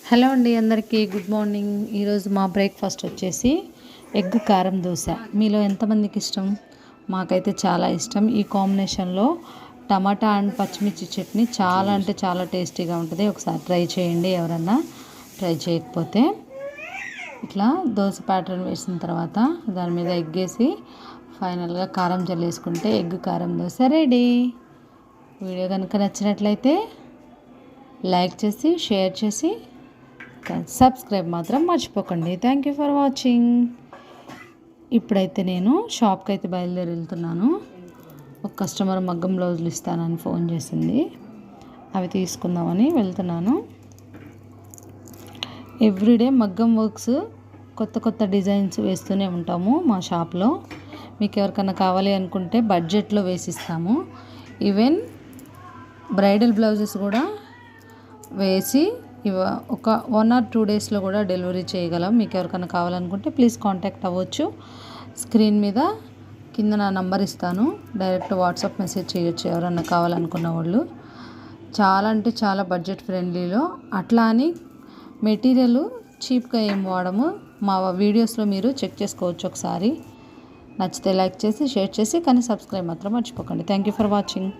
Hello అండి, అందరికీ good morning. ఈరోజు మా బ్రేక్ఫాస్ట్ వచ్చేసి ఎగ్ కారం దోశ. మీలో ఎంతమందికి ఇష్టం? మాకైతే చాలా ఇష్టం. ఈ కాంబినేషన్లో టమాటా అండ్ పచ్చిమిర్చి చట్నీ చాలా అంటే చాలా టేస్టీగా ఉంటుంది. ఒకసారి ట్రై చేయండి ఎవరన్నా ట్రై చేయకపోతే. ఇట్లా దోశ ప్యాటర్న్ వేసిన తర్వాత దాని మీద ఎగ్ వేసి ఫైనల్గా కారం చల్లేసుకుంటే ఎగ్ కారం దోశ రెడీ. వీడియో కనుక నచ్చినట్లయితే లైక్ చేసి షేర్ చేసి సబ్స్క్రైబ్ మాత్రం మర్చిపోకండి. Thank you for watching. ఇప్పుడైతే నేను షాప్కి అయితే బయలుదేరి వెళ్తున్నాను. ఒక కస్టమర్ మగ్గం బ్లౌజులు ఇస్తానని ఫోన్ చేసింది, అవి తీసుకుందామని వెళ్తున్నాను. ఎవ్రీడే మగ్గం వర్క్స్ కొత్త కొత్త డిజైన్స్ వేస్తూనే ఉంటాము మా షాప్లో. మీకు ఎవరికైనా కావాలి అనుకుంటే బడ్జెట్లో వేసిస్తాము. ఈవెన్ బ్రైడల్ బ్లౌజెస్ కూడా వేసి ఒక 1 or 2 డేస్లో కూడా డెలివరీ చేయగలం. మీకు ఎవరికైనా కావాలనుకుంటే ప్లీజ్ కాంటాక్ట్ అవ్వచ్చు. స్క్రీన్ మీద కింద నా నంబర్ ఇస్తాను, డైరెక్ట్ వాట్సాప్ మెసేజ్ చేయొచ్చు ఎవరన్నా కావాలనుకున్న వాళ్ళు. చాలా అంటే చాలా బడ్జెట్ ఫ్రెండ్లీలో, అట్లా అని మెటీరియల్ చీప్గా ఏం వాడము. మా వీడియోస్లో మీరు చెక్ చేసుకోవచ్చు ఒకసారి. నచ్చితే లైక్ చేసి షేర్ చేసి కానీ సబ్స్క్రైబ్ మాత్రం మర్చిపోకండి. Thank you for watching.